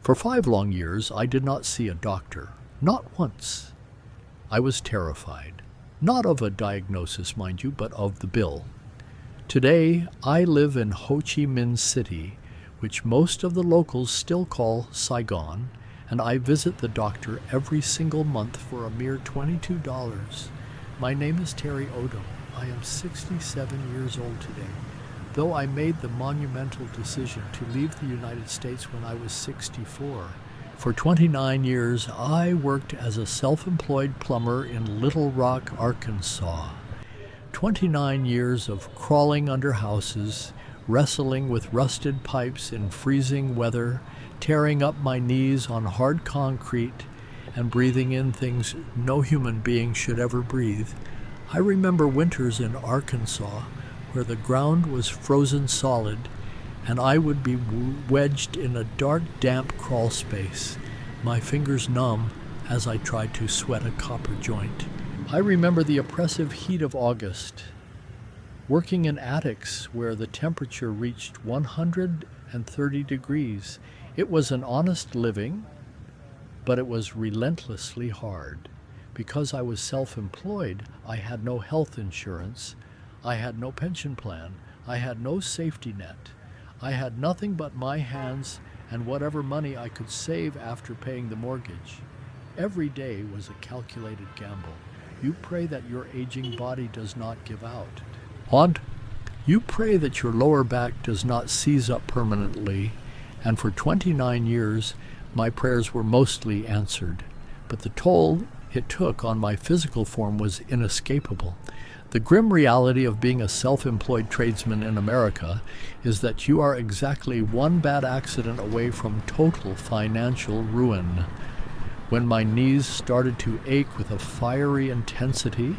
For 5 long years, I did not see a doctor, not once. I was terrified, not of a diagnosis, mind you, but of the bill. Today, I live in Ho Chi Minh City, which most of the locals still call Saigon, and I visit the doctor every single month for a mere $22. My name is Terry Odom. I am 67 years old today. Though I made the monumental decision to leave the United States when I was 64, for 29 years I worked as a self-employed plumber in Little Rock, Arkansas. 29 years of crawling under houses, wrestling with rusted pipes in freezing weather, tearing up my knees on hard concrete, and breathing in things no human being should ever breathe. I remember winters in Arkansas where the ground was frozen solid and I would be wedged in a dark, damp crawl space, my fingers numb as I tried to sweat a copper joint. I remember the oppressive heat of August, working in attics where the temperature reached 130 degrees. It was an honest living, but it was relentlessly hard. Because I was self-employed, I had no health insurance, I had no pension plan, I had no safety net. I had nothing but my hands and whatever money I could save after paying the mortgage. Every day was a calculated gamble. You pray that your aging body does not give out. And you pray that your lower back does not seize up permanently. And for 29 years, my prayers were mostly answered. But the toll it took on my physical form was inescapable. The grim reality of being a self-employed tradesman in America is that you are exactly one bad accident away from total financial ruin. When my knees started to ache with a fiery intensity,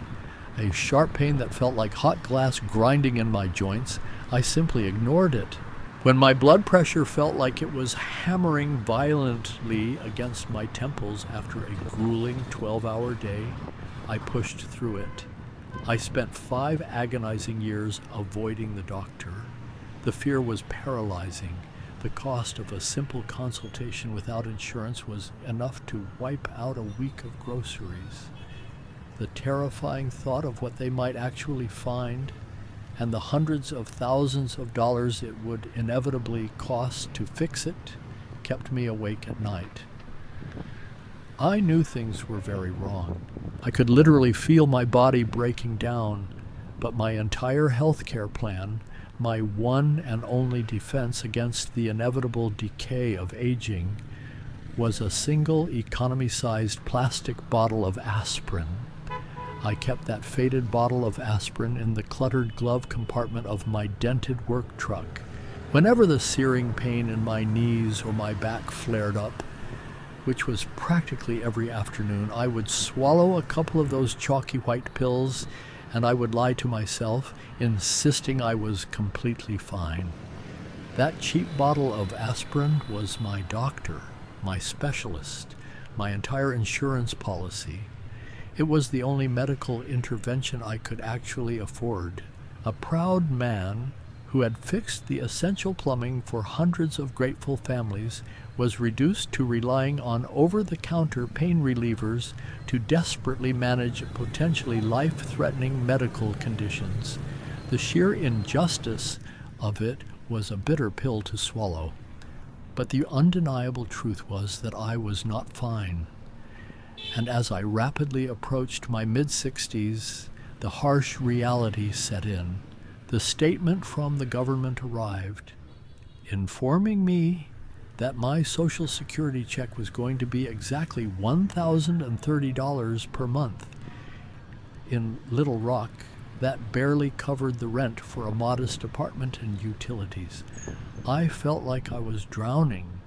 a sharp pain that felt like hot glass grinding in my joints, I simply ignored it. When my blood pressure felt like it was hammering violently against my temples after a grueling 12-hour day, I pushed through it. I spent 5 agonizing years avoiding the doctor. The fear was paralyzing. The cost of a simple consultation without insurance was enough to wipe out a week of groceries. The terrifying thought of what they might actually find and the hundreds of thousands of dollars it would inevitably cost to fix it kept me awake at night. I knew things were very wrong. I could literally feel my body breaking down, but my entire healthcare plan, my one and only defense against the inevitable decay of aging, was a single economy-sized plastic bottle of aspirin. I kept that faded bottle of aspirin in the cluttered glove compartment of my dented work truck. Whenever the searing pain in my knees or my back flared up, which was practically every afternoon, I would swallow a couple of those chalky white pills and I would lie to myself, insisting I was completely fine. That cheap bottle of aspirin was my doctor, my specialist, my entire insurance policy. It was the only medical intervention I could actually afford. A proud man who had fixed the essential plumbing for hundreds of grateful families was reduced to relying on over-the-counter pain relievers to desperately manage potentially life-threatening medical conditions. The sheer injustice of it was a bitter pill to swallow. But the undeniable truth was that I was not fine. And as I rapidly approached my mid-60s, the harsh reality set in. The statement from the government arrived, informing me that my Social Security check was going to be exactly $1,030 per month. In Little Rock, that barely covered the rent for a modest apartment and utilities. I felt like I was drowning,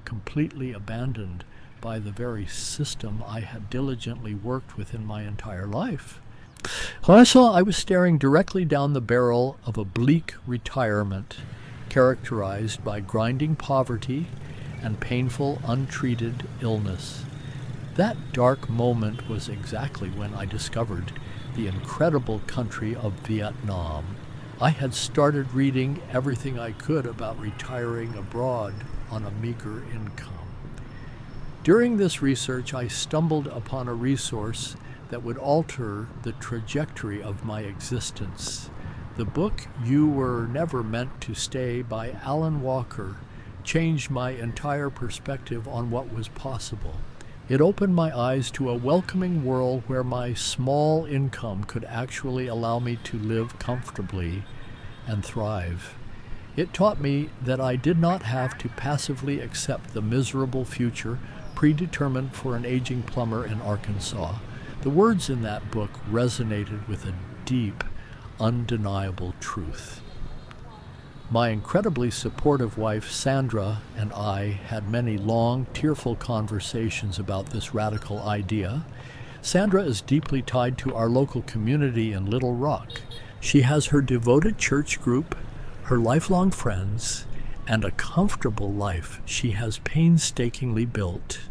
completely abandoned by the very system I had diligently worked within my entire life. I saw I was staring directly down the barrel of a bleak retirement, characterized by grinding poverty and painful, untreated illness. That dark moment was exactly when I discovered the incredible country of Vietnam. I had started reading everything I could about retiring abroad on a meager income. During this research, I stumbled upon a resource that would alter the trajectory of my existence. The book You Were Never Meant to Stay by Alan Walker changed my entire perspective on what was possible. It opened my eyes to a welcoming world where my small income could actually allow me to live comfortably and thrive. It taught me that I did not have to passively accept the miserable future predetermined for an aging plumber in Arkansas. The words in that book resonated with a deep, undeniable truth. My incredibly supportive wife, Sandra, and I had many long, tearful conversations about this radical idea. Sandra is deeply tied to our local community in Little Rock. She has her devoted church group, her lifelong friends, and a comfortable life she has painstakingly built.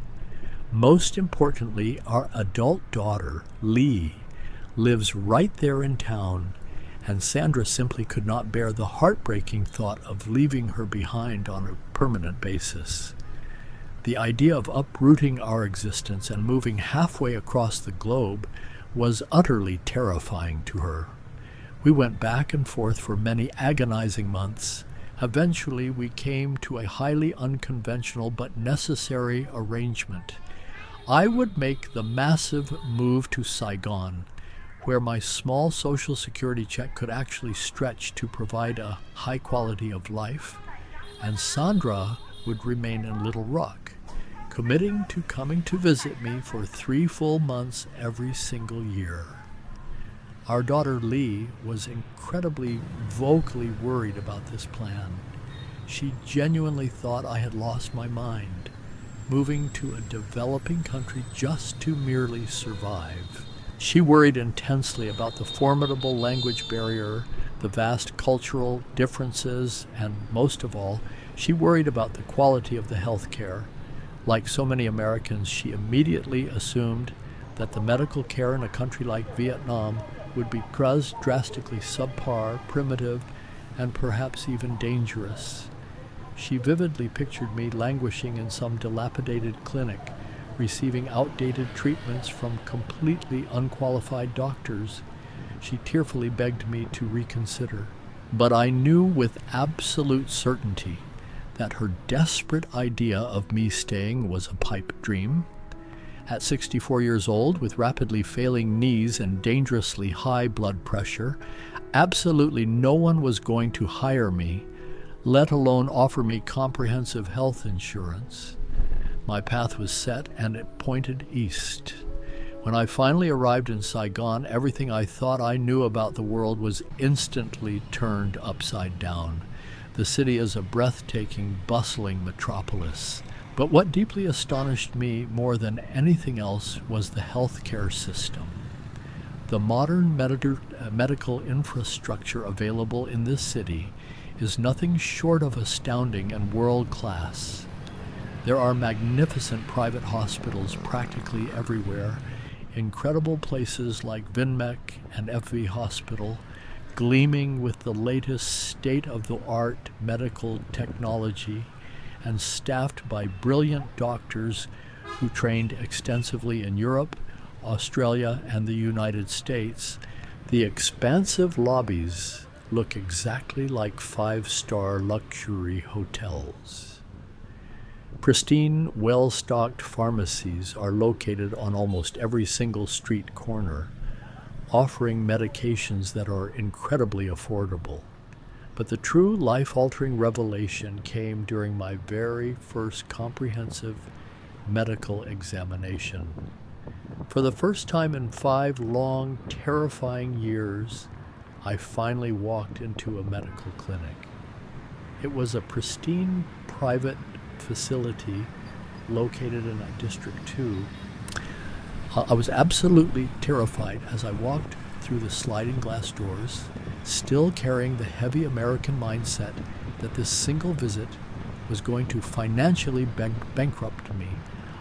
Most importantly, our adult daughter, Lee, lives right there in town, and Sandra simply could not bear the heartbreaking thought of leaving her behind on a permanent basis. The idea of uprooting our existence and moving halfway across the globe was utterly terrifying to her. We went back and forth for many agonizing months. Eventually, we came to a highly unconventional but necessary arrangement. I would make the massive move to Saigon, where my small Social Security check could actually stretch to provide a high quality of life, and Sandra would remain in Little Rock, committing to coming to visit me for 3 full months every single year. Our daughter Lee was incredibly vocally worried about this plan. She genuinely thought I had lost my mind, moving to a developing country just to merely survive. She worried intensely about the formidable language barrier, the vast cultural differences, and most of all, she worried about the quality of the health care. Like so many Americans, she immediately assumed that the medical care in a country like Vietnam would be drastically subpar, primitive, and perhaps even dangerous. She vividly pictured me languishing in some dilapidated clinic, receiving outdated treatments from completely unqualified doctors. She tearfully begged me to reconsider. But I knew with absolute certainty that her desperate idea of me staying was a pipe dream. At 64 years old, with rapidly failing knees and dangerously high blood pressure, absolutely no one was going to hire me, let alone offer me comprehensive health insurance. My path was set, and it pointed east. When I finally arrived in Saigon, everything I thought I knew about the world was instantly turned upside down. The city is a breathtaking, bustling metropolis. But what deeply astonished me more than anything else was the healthcare system. The modern medical infrastructure available in this city is nothing short of astounding and world-class. There are magnificent private hospitals practically everywhere, incredible places like Vinmec and FV Hospital, gleaming with the latest state-of-the-art medical technology, and staffed by brilliant doctors who trained extensively in Europe, Australia, and the United States. The expansive lobbies look exactly like 5-star luxury hotels. Pristine, well-stocked pharmacies are located on almost every single street corner, offering medications that are incredibly affordable. But the true life-altering revelation came during my very first comprehensive medical examination. For the first time in 5 long, terrifying years, I finally walked into a medical clinic. It was a pristine private facility located in District 2. I was absolutely terrified as I walked through the sliding glass doors, still carrying the heavy American mindset that this single visit was going to financially bankrupt me.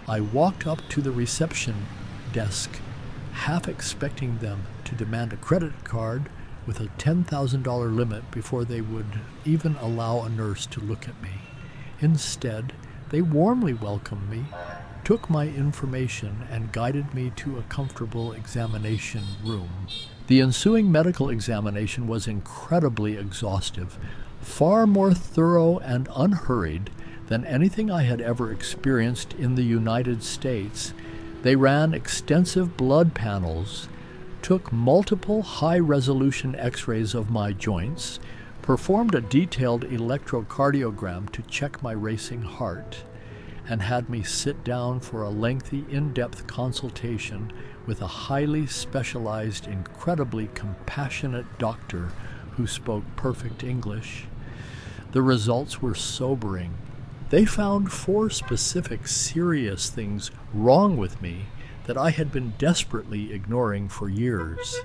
I walked up to the reception desk, half expecting them to demand a credit card with a $10,000 limit before they would even allow a nurse to look at me. Instead, they warmly welcomed me, took my information and guided me to a comfortable examination room. The ensuing medical examination was incredibly exhaustive, far more thorough and unhurried than anything I had ever experienced in the United States. They ran extensive blood panels, took multiple high-resolution x-rays of my joints, performed a detailed electrocardiogram to check my racing heart, and had me sit down for a lengthy, in-depth consultation with a highly specialized, incredibly compassionate doctor who spoke perfect English. The results were sobering. They found 4 specific serious things wrong with me that I had been desperately ignoring for years.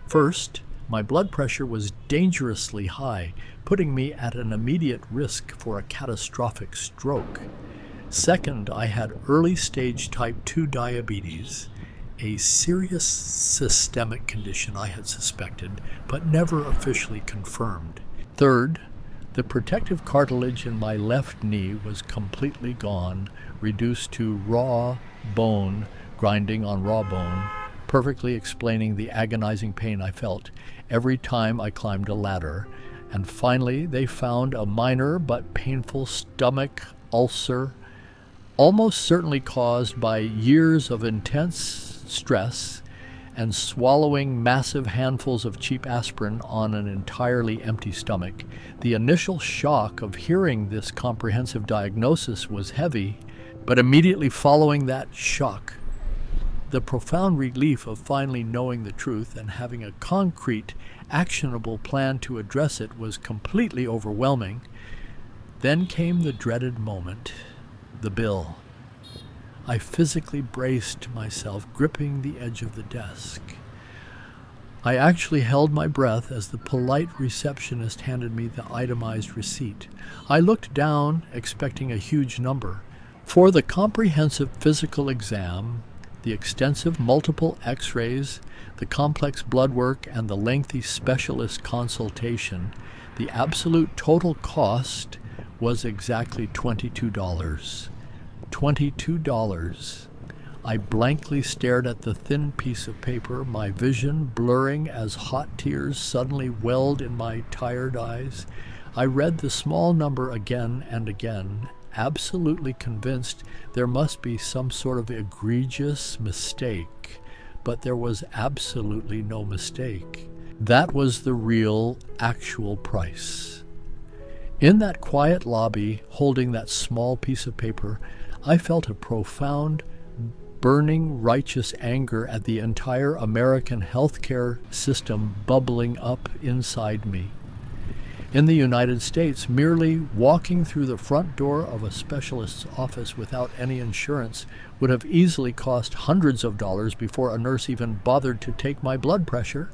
First, my blood pressure was dangerously high, putting me at an immediate risk for a catastrophic stroke. Second, I had early-stage type 2 diabetes, a serious systemic condition I had suspected, but never officially confirmed. Third, the protective cartilage in my left knee was completely gone, reduced to raw bone, grinding on raw bone, perfectly explaining the agonizing pain I felt every time I climbed a ladder. And finally, they found a minor but painful stomach ulcer, almost certainly caused by years of intense stress and swallowing massive handfuls of cheap aspirin on an entirely empty stomach. The initial shock of hearing this comprehensive diagnosis was heavy, but immediately following that shock, the profound relief of finally knowing the truth and having a concrete, actionable plan to address it was completely overwhelming. Then came the dreaded moment, the bill. I physically braced myself, gripping the edge of the desk. I actually held my breath as the polite receptionist handed me the itemized receipt. I looked down, expecting a huge number. For the comprehensive physical exam, the extensive multiple x-rays, the complex blood work, and the lengthy specialist consultation, the absolute total cost was exactly $22. $22. I blankly stared at the thin piece of paper, my vision blurring as hot tears suddenly welled in my tired eyes. I read the small number again and again, absolutely convinced there must be some sort of egregious mistake, but there was absolutely no mistake. That was the real, actual price. In that quiet lobby, holding that small piece of paper, I felt a profound, burning, righteous anger at the entire American healthcare system bubbling up inside me. In the United States, merely walking through the front door of a specialist's office without any insurance would have easily cost hundreds of dollars before a nurse even bothered to take my blood pressure.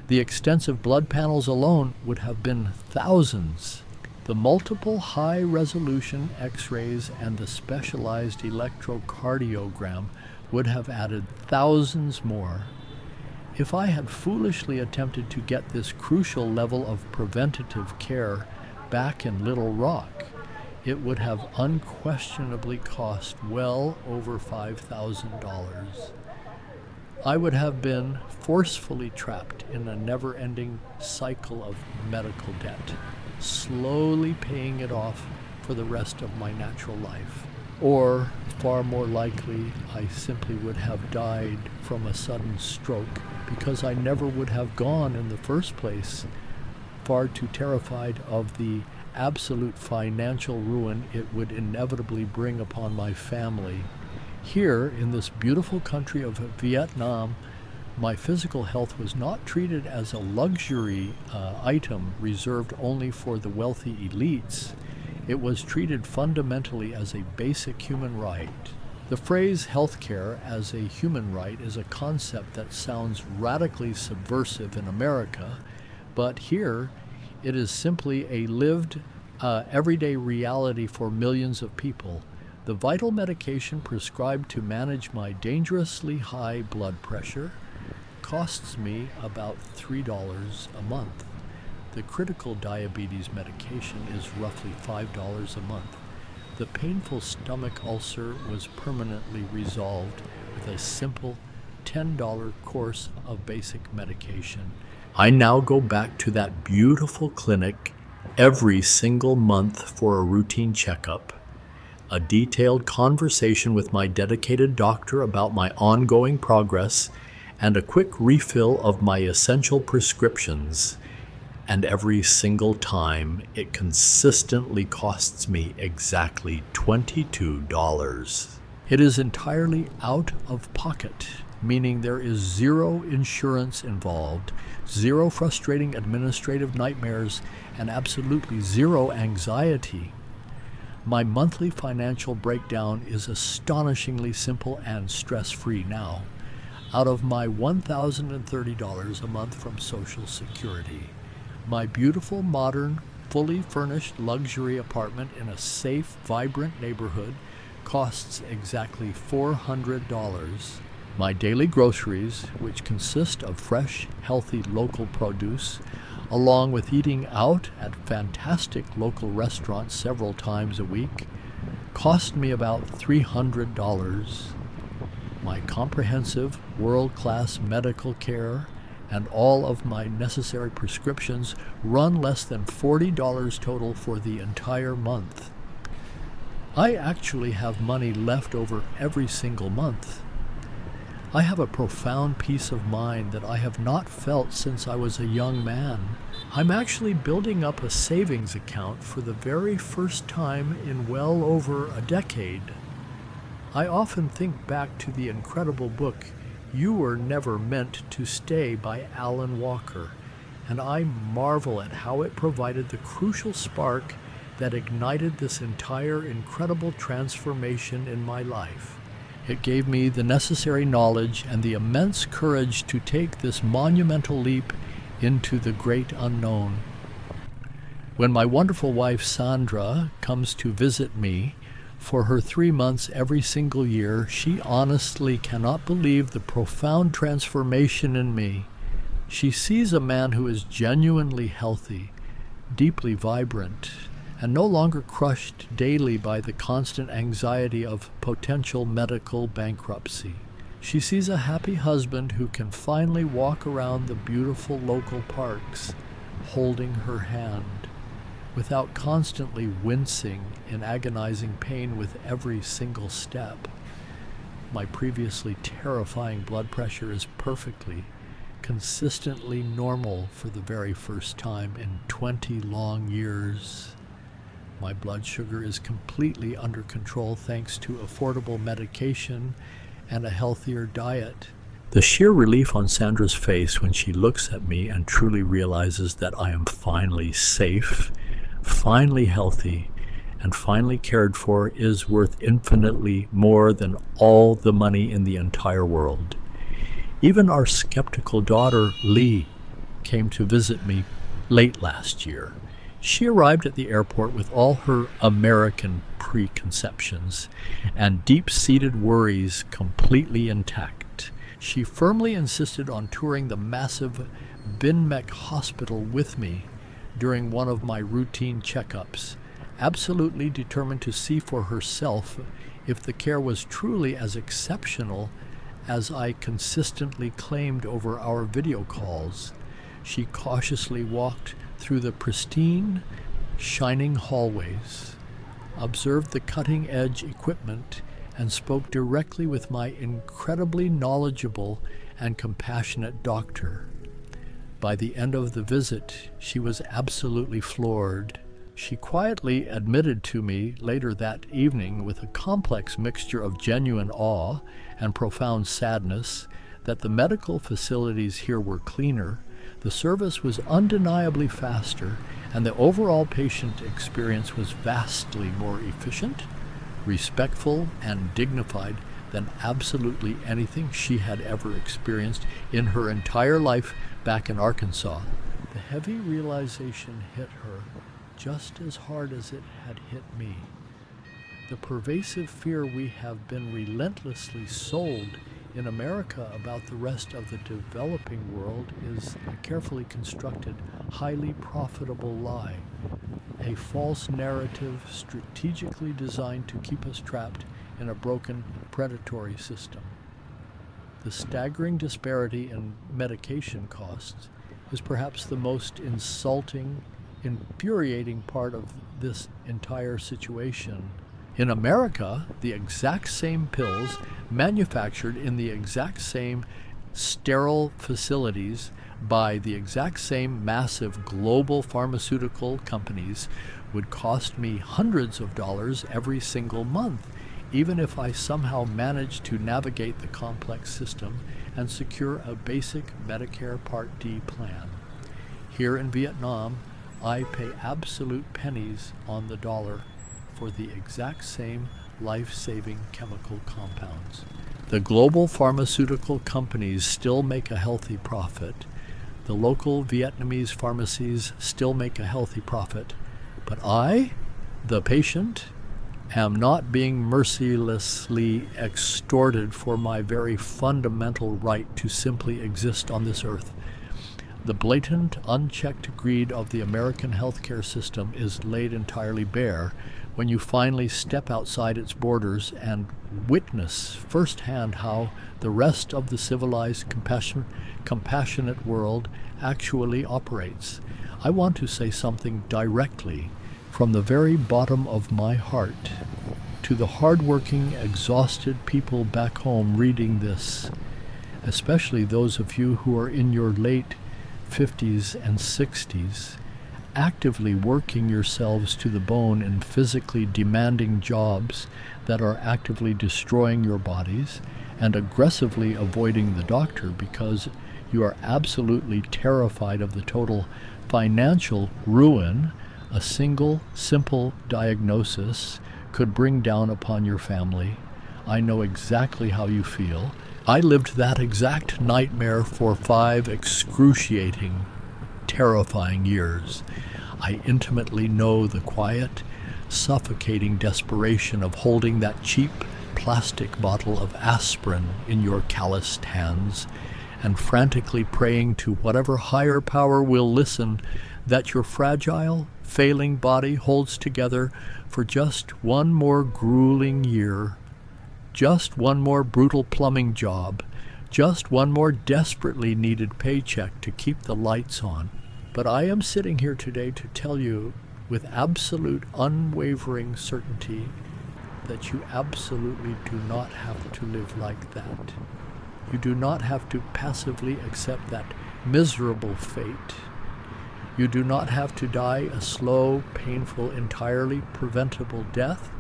The extensive blood panels alone would have been thousands. The multiple high-resolution x-rays and the specialized electrocardiogram would have added thousands more. If I had foolishly attempted to get this crucial level of preventative care back in Little Rock, it would have unquestionably cost well over $5,000. I would have been forcefully trapped in a never-ending cycle of medical debt, slowly paying it off for the rest of my natural life. Or, far more likely, I simply would have died from a sudden stroke because I never would have gone in the first place, far too terrified of the absolute financial ruin it would inevitably bring upon my family. Here, in this beautiful country of Vietnam, my physical health was not treated as a luxury item reserved only for the wealthy elites. It was treated fundamentally as a basic human right. The phrase healthcare as a human right is a concept that sounds radically subversive in America, but here it is simply a lived, everyday reality for millions of people. The vital medication prescribed to manage my dangerously high blood pressure costs me about $3 a month. The critical diabetes medication is roughly $5 a month. The painful stomach ulcer was permanently resolved with a simple $10 course of basic medication. I now go back to that beautiful clinic every single month for a routine checkup, a detailed conversation with my dedicated doctor about my ongoing progress, and a quick refill of my essential prescriptions. And every single time, it consistently costs me exactly $22. It is entirely out of pocket, meaning there is zero insurance involved, zero frustrating administrative nightmares, and absolutely zero anxiety. My monthly financial breakdown is astonishingly simple and stress-free now, out of my $1,030 a month from Social Security. My beautiful, modern, fully furnished luxury apartment in a safe, vibrant neighborhood costs exactly $400. My daily groceries, which consist of fresh, healthy local produce, along with eating out at fantastic local restaurants several times a week, cost me about $300. My comprehensive, world-class medical care and all of my necessary prescriptions run less than $40 total for the entire month. I actually have money left over every single month. I have a profound peace of mind that I have not felt since I was a young man. I'm actually building up a savings account for the very first time in well over a decade. I often think back to the incredible book You Were Never Meant to Stay by Alan Walker, and I marvel at how it provided the crucial spark that ignited this entire incredible transformation in my life. It gave me the necessary knowledge and the immense courage to take this monumental leap into the great unknown. When my wonderful wife Sandra comes to visit me for her 3 months every single year, she honestly cannot believe the profound transformation in me. She sees a man who is genuinely healthy, deeply vibrant, and no longer crushed daily by the constant anxiety of potential medical bankruptcy. She sees a happy husband who can finally walk around the beautiful local parks, holding her hand, without constantly wincing in agonizing pain with every single step. My previously terrifying blood pressure is perfectly, consistently normal for the very first time in 20 long years. My blood sugar is completely under control thanks to affordable medication and a healthier diet. The sheer relief on Sandra's face when she looks at me and truly realizes that I am finally safe, finally healthy, and finally cared for is worth infinitely more than all the money in the entire world. Even our skeptical daughter, Lee, came to visit me late last year. She arrived at the airport with all her American preconceptions and deep-seated worries completely intact. She firmly insisted on touring the massive Binmek Hospital with me during one of my routine checkups, absolutely determined to see for herself if the care was truly as exceptional as I consistently claimed over our video calls. She cautiously walked through the pristine, shining hallways, observed the cutting-edge equipment, and spoke directly with my incredibly knowledgeable and compassionate doctor. By the end of the visit, she was absolutely floored. She quietly admitted to me later that evening, with a complex mixture of genuine awe and profound sadness, that the medical facilities here were cleaner, the service was undeniably faster, and the overall patient experience was vastly more efficient, respectful, and dignified than absolutely anything she had ever experienced in her entire life back in Arkansas. The heavy realization hit her just as hard as it had hit me. The pervasive fear we have been relentlessly sold in America about the rest of the developing world is a carefully constructed, highly profitable lie. a false narrative strategically designed to keep us trapped in a broken, predatory system. The staggering disparity in medication costs is perhaps the most insulting, infuriating part of this entire situation. In America, the exact same pills manufactured in the exact same sterile facilities by the exact same massive global pharmaceutical companies would cost me hundreds of dollars every single month, even if I somehow managed to navigate the complex system and secure a basic Medicare Part D plan. Here in Vietnam, I pay absolute pennies on the dollar for the exact same life-saving chemical compounds. The global pharmaceutical companies still make a healthy profit. The local Vietnamese pharmacies still make a healthy profit. But I, the patient, am not being mercilessly extorted for my very fundamental right to simply exist on this earth. The blatant, unchecked greed of the American healthcare system is laid entirely bare when you finally step outside its borders and witness firsthand how the rest of the civilized, compassionate world actually operates. I want to say something directly from the very bottom of my heart to the hardworking, exhausted people back home reading this, especially those of you who are in your late 50s and 60s, actively working yourselves to the bone in physically demanding jobs that are actively destroying your bodies, and aggressively avoiding the doctor because you are absolutely terrified of the total financial ruin a single, simple diagnosis could bring down upon your family. I know exactly how you feel. I lived that exact nightmare for 5 excruciating, terrifying years. I intimately know the quiet, suffocating desperation of holding that cheap plastic bottle of aspirin in your calloused hands and frantically praying to whatever higher power will listen that your fragile, failing body holds together for just one more grueling year, just one more brutal plumbing job, just one more desperately needed paycheck to keep the lights on. But I am sitting here today to tell you with absolute unwavering certainty that you absolutely do not have to live like that. You do not have to passively accept that miserable fate. You do not have to die a slow, painful, entirely preventable death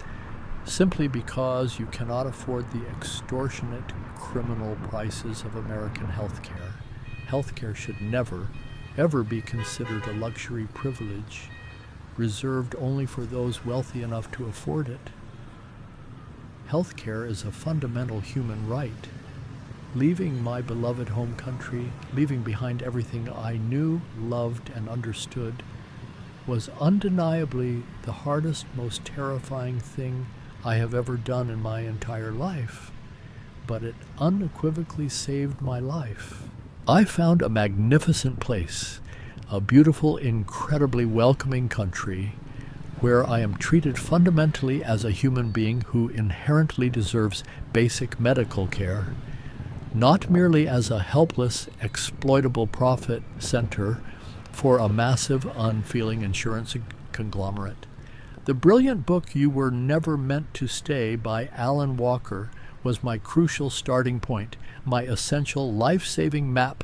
simply because you cannot afford the extortionate criminal prices of American healthcare. Healthcare should never, ever be considered a luxury privilege reserved only for those wealthy enough to afford it. Healthcare is a fundamental human right. Leaving my beloved home country, leaving behind everything I knew, loved, and understood, was undeniably the hardest, most terrifying thing I have ever done in my entire life. But it unequivocally saved my life. I found a magnificent place, a beautiful, incredibly welcoming country, where I am treated fundamentally as a human being who inherently deserves basic medical care, not merely as a helpless, exploitable profit center for a massive, unfeeling insurance conglomerate. The brilliant book You Were Never Meant to Stay by Alan Walker was my crucial starting point, my essential life-saving map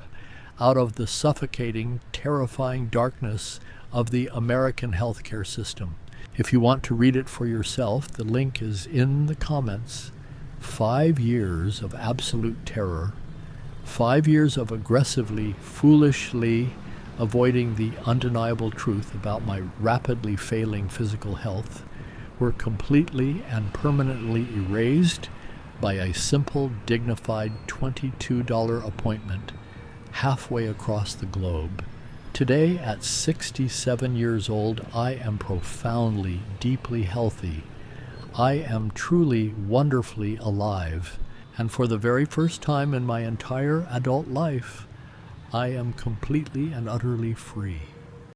out of the suffocating, terrifying darkness of the American healthcare system. If you want to read it for yourself, the link is in the comments. 5 years of absolute terror, 5 years of aggressively, foolishly avoiding the undeniable truth about my rapidly failing physical health were completely and permanently erased by a simple, dignified $22 appointment halfway across the globe. Today, at 67 years old, I am profoundly, deeply healthy. I am truly, wonderfully alive, and for the very first time in my entire adult life, I am completely and utterly free.